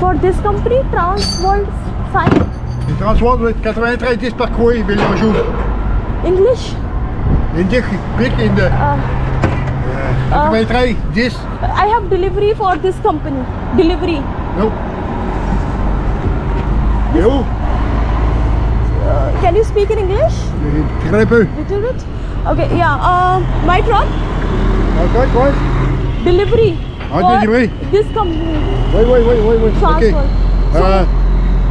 For this company, Transworld sign. Transworld with 93 parcours, Bélangeau. English? English, big in the 93, this. I have delivery for this company. Delivery. No. No. Can you speak in English? Très peu. Little bit? Okay, yeah. My truck? Okay, what? Delivery. Delivery. This company. Wait. Okay.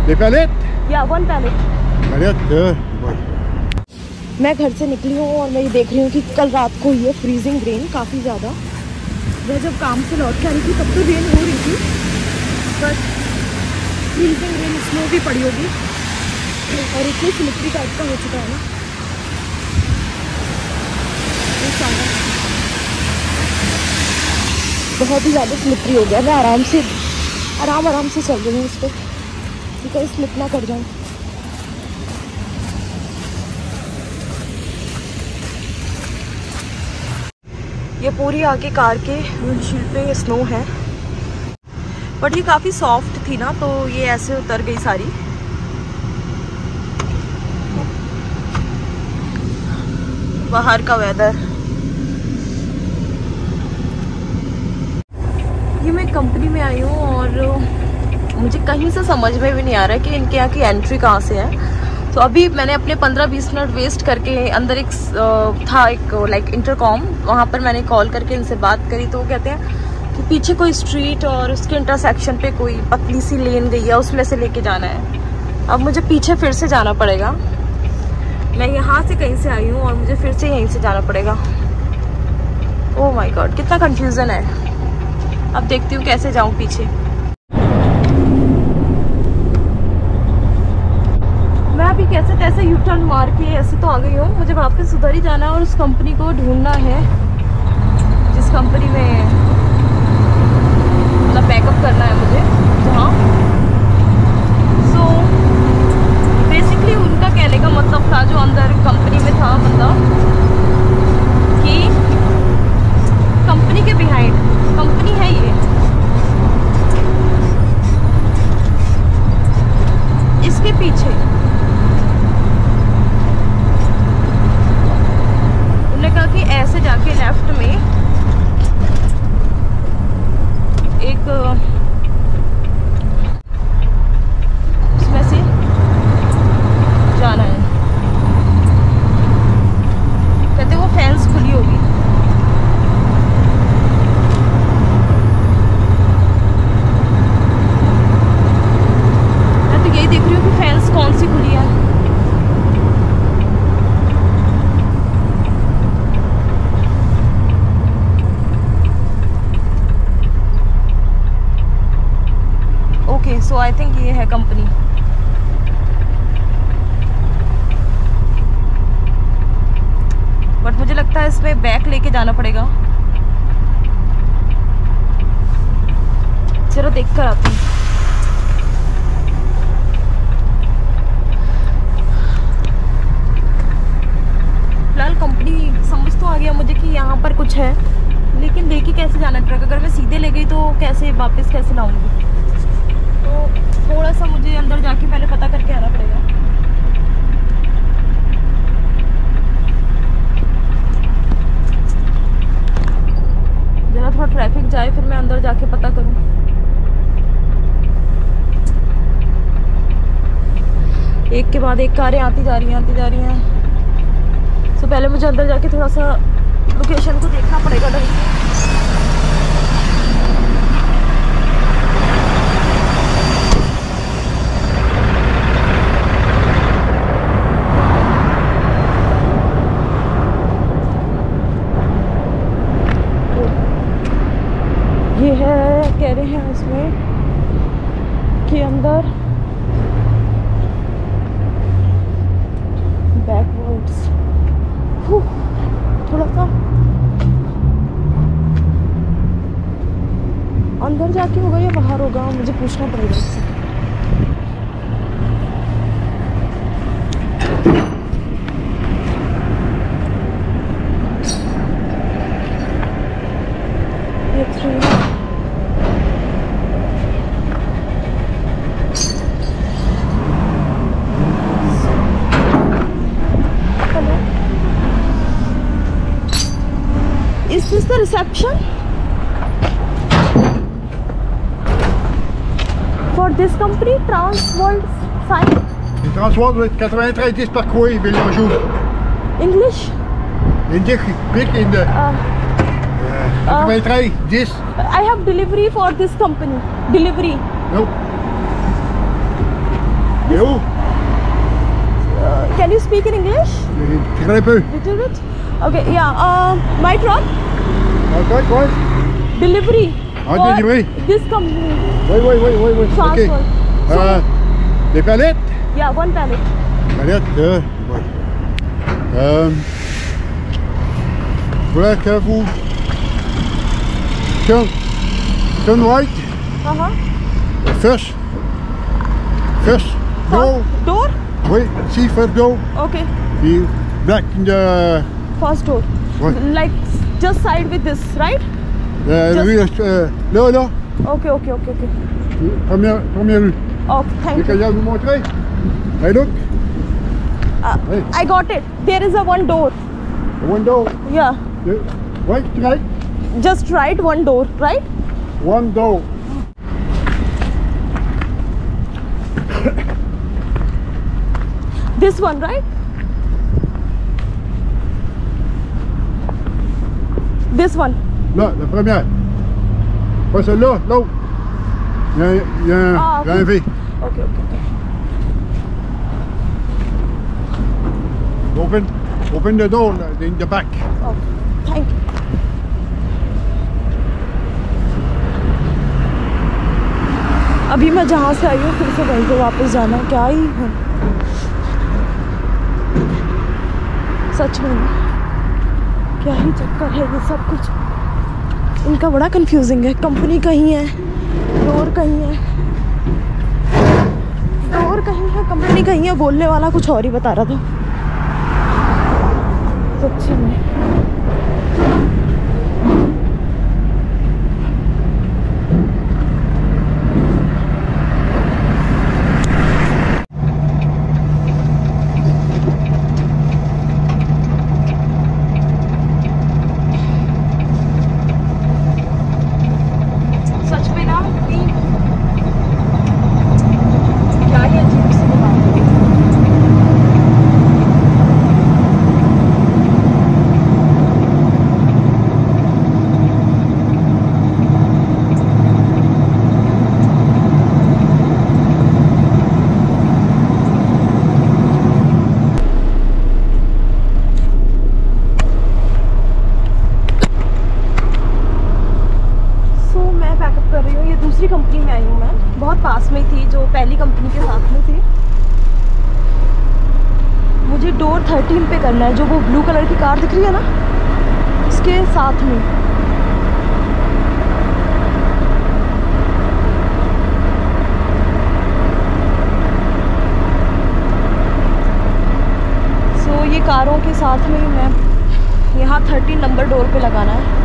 The pallet? Yeah, one pallet. Pallet, मैं घर से निकली हूँ और मैं ये देख रही हूँ कि कल रात को ही है फ्रीजिंग रेन काफ़ी ज़्यादा। मैं जब काम से लौट के आ रही थी तब तो रेन हो रही थी, बट फ्रीजिंग रेन स्नो भी पड़ी होगी और इतनी स्लिपरी टाइप का हो चुका है ना ये सारा, बहुत ही ज़्यादा स्लिपरी हो गया। मैं आराम से चल रही हूँ इस पर कि कहीं स्लिप ना कर जाऊँ। ये पूरी आगे कार के विंडशील्ड पे स्नो है, बट ये काफ़ी सॉफ्ट थी ना तो ये ऐसे उतर गई सारी। बाहर का वेदर, ये मैं कंपनी में आई हूँ और मुझे कहीं से समझ में भी नहीं आ रहा है कि इनके यहाँ की एंट्री कहाँ से है। तो अभी मैंने अपने 15-20 मिनट वेस्ट करके अंदर एक था एक लाइक इंटरकॉम, वहाँ पर मैंने कॉल करके इनसे बात करी तो वो कहते हैं कि पीछे कोई स्ट्रीट और उसके इंटरसेक्शन पे कोई पतली सी लेन गई है, उसमें से लेके जाना है। अब मुझे पीछे फिर से जाना पड़ेगा, मैं यहाँ से कहीं से आई हूँ और मुझे फिर से यहीं से जाना पड़ेगा। ओह माय गॉड, कितना कंफ्यूजन है। अब देखती हूँ कैसे जाऊँ पीछे। मैं अभी कैसे तैसे यू टर्न मार के ऐसे तो आ गई हूँ, मुझे वापस उधर ही जाना है और उस कंपनी को ढूंढना है जिस कंपनी में मतलब बैकअप करना है मुझे जहाँ। सो बेसिकली उनका कहने का मतलब था जो अंदर कंपनी में था मतलब कि कंपनी के बिहाइंड, कंपनी है ये, इसके पीछे उन्होंने कहा कि ऐसे जाके लेफ्ट में एक उसमें से जाना है, कहते वो फेंस खुली होगी। मैं तो यही देख रही हूँ कि फेंस कौन सी खुली है। ओके, सो आई थिंक ये है कंपनी। बट मुझे लगता है इसमें बैक लेके जाना पड़ेगा। चलो देख कर आती हूँ। फिलहाल कंपनी समझ तो आ गया मुझे कि यहाँ पर कुछ है, लेकिन देखिए कैसे जाना ट्रक। अगर मैं सीधे ले गई तो कैसे वापस कैसे लाऊंगी, तो थोड़ा सा मुझे अंदर जाके पहले पता करके आना पड़ेगा। जरा थोड़ा ट्रैफिक जाए फिर मैं अंदर जाके पता करूं। एक के बाद एक कारें आती जा रही हैं। तो पहले मुझे अंदर जाके थोड़ा सा लोकेशन को देखना पड़ेगा ढंग से। ये है, कह रहे हैं इसमें कि अंदर बैकवर्ड्स थोड़ा सा अंदर जाके होगा या बाहर होगा, मुझे पूछना पड़ेगा इससे। description for this company, Transworld sign? Transworld met 93 parcours, Villeneuve. English? Indik, big in the 93, this. I have delivery for this company. Delivery. No. You? Can you speak in English? Très peu. Little bit. Okay. Yeah. My truck. Okay, quoi? Delivery. Ah, for delivery. This company. Oui. Ok. Transworld. Des palettes? Yeah, one pallet. Palettes, ouais. Voilà que vous... Turn right. First. Go. Door? Oui, see first go. Okay. Puis back in the... First door. What? Like just side with this, right? Là. Okay. Première rue. Okay, thank Et you. vous montrer? Hey, look. Hey. I got it. There is a one door. The window. Yeah. Right. Just right one door, right? One door. This one, right? This one. Là, la première. Pas celle-là, l'autre. Il y a un V. Okay. Open the door in the back. Oh, thank you. अभी मैं जहाँ से आई हूँ फिर से वहीं पे वापस जाना, क्या ही है सच में, क्या ही चक्कर है ये सब कुछ इनका, बड़ा कंफ्यूजिंग है। कंपनी कहीं है, डोर कहीं है, कंपनी कहीं है, बोलने वाला कुछ और ही बता रहा था सच्ची में। दूसरी कंपनी में आई हूँ मैं, बहुत पास में थी जो पहली कंपनी के साथ में थी। मुझे डोर 13 पे करना है, जो वो ब्लू कलर की कार दिख रही है ना, उसके साथ में। सो ये कारों के साथ में मैं यहाँ 13 नंबर डोर पे लगाना है।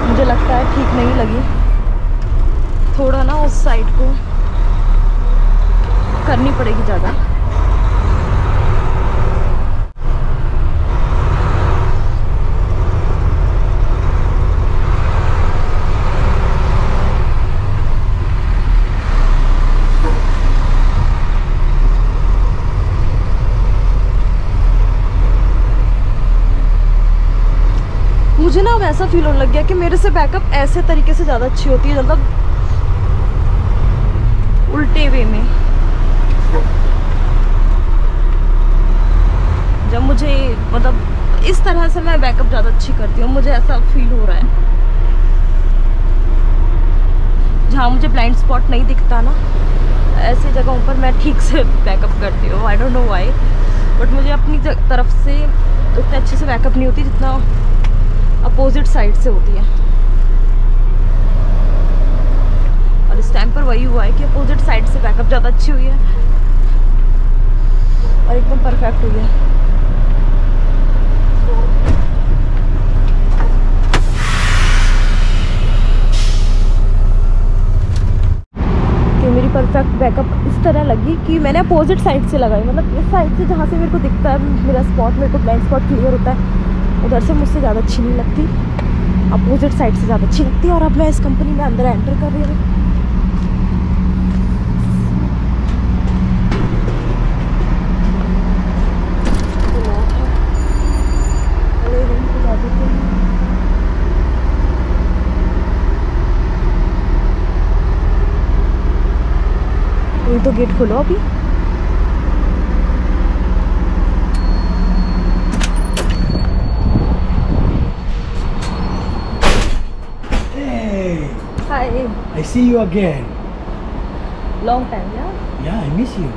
मुझे लगता है ठीक नहीं लगी, थोड़ा ना उस साइड को करनी पड़ेगी ज़्यादा। मुझे ना अब ऐसा फील होने लग गया कि मेरे से बैकअप ऐसे तरीके से ज़्यादा अच्छी होती है, मतलब उल्टे वे में। जब मुझे मतलब इस तरह से मैं बैकअप ज़्यादा अच्छी करती हूँ, मुझे ऐसा फील हो रहा है। जहाँ मुझे ब्लाइंड स्पॉट नहीं दिखता ना, ऐसे जगहों पर मैं ठीक से बैकअप करती हूँ। I don't know why, but मुझे अपनी तरफ से उतने अच्छे से बैकअप नहीं होती जितना अपोजिट साइड से होती है। और इस टाइम पर वही हुआ है कि अपोजिट साइड से बैकअप ज़्यादा अच्छी हुई है और एकदम परफेक्ट हुई है। परफेक्ट बैकअप इस तरह लगी कि मैंने अपोजिट साइड से लगाई, मतलब इस साइड से जहाँ से मेरे को दिखता है मेरा स्पॉट, मेरे को ब्लाइंड स्पॉट क्लियर होता है, उधर से मुझसे ज़्यादा अच्छी नहीं लगती, अपोजिट साइड से ज़्यादा अच्छी लगती है। और अब मैं इस कंपनी में अंदर एंटर कर रही हूँ। तो गेट खोलो अभी। Hey. Hi. I see you again. Long time, yeah? Yeah, I miss you.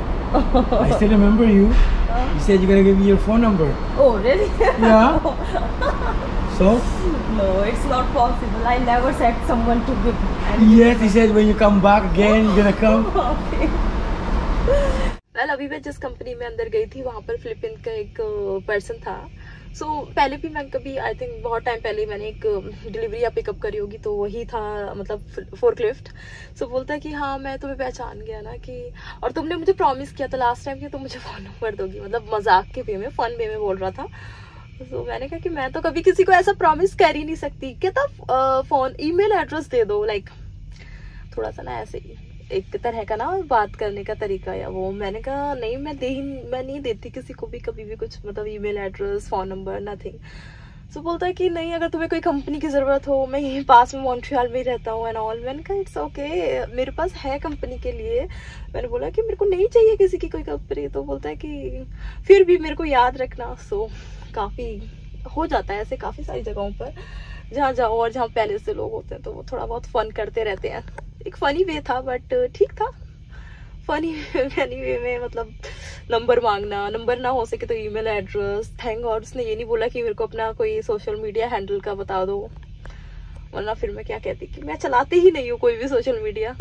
I still remember you. You said you're gonna give me your phone number. Oh, really? Yeah. So? No, it's not possible. I never said someone to give. Yes, he said when you come back again, you're gonna come. Okay. Well, अभी मैं जिस company में अंदर गई थी वहाँ पर Philippine का एक पर्सन था। पहले भी मैं कभी आई थिंक बहुत टाइम पहले मैंने एक डिलीवरी या पिकअप करी होगी, तो वही था, मतलब फोर्कलिफ्ट। बोलता है कि हाँ मैं तुम्हें पहचान गया ना, कि और तुमने मुझे प्रॉमिस किया था लास्ट टाइम कि तुम मुझे फ़ोन नंबर दोगी, मतलब मजाक के वे में, फन वे में बोल रहा था। मैंने कहा कि मैं तो कभी किसी को ऐसा प्रॉमिस कर ही नहीं सकती। कहता फ़ोन ईमेल एड्रेस दे दो, लाइक थोड़ा सा ना ऐसे ही एक तरह का ना बात करने का तरीका या वो। मैंने कहा नहीं, मैं नहीं देती किसी को भी कभी भी कुछ, मतलब email address, phone number, nothing. बोलता है कि नहीं, अगर तुम्हें कोई कंपनी की ज़रूरत हो, मैं यहीं पास में मॉन्ट्रियल में ही रहता हूँ एंड ऑल। मैंने कहा इट्स ओके, मेरे पास है कंपनी के लिए। मैंने बोला कि मेरे को नहीं चाहिए किसी की कोई कंपनी। तो बोलता है कि फिर भी मेरे को याद रखना। काफ़ी हो जाता है ऐसे काफ़ी सारी जगहों पर जहाँ जाओ और जहाँ पहले से लोग होते हैं, तो वो थोड़ा बहुत फ़न करते रहते हैं। एक फ़नी वे था, बट ठीक था। फ़नी वे में मतलब नंबर मांगना, नंबर ना हो सके तो ईमेल एड्रेस। थैंक गॉड उसने ये नहीं बोला कि मेरे को अपना कोई सोशल मीडिया हैंडल का बता दो, वरना फिर मैं क्या कहती कि मैं चलाती ही नहीं हूँ कोई भी सोशल मीडिया।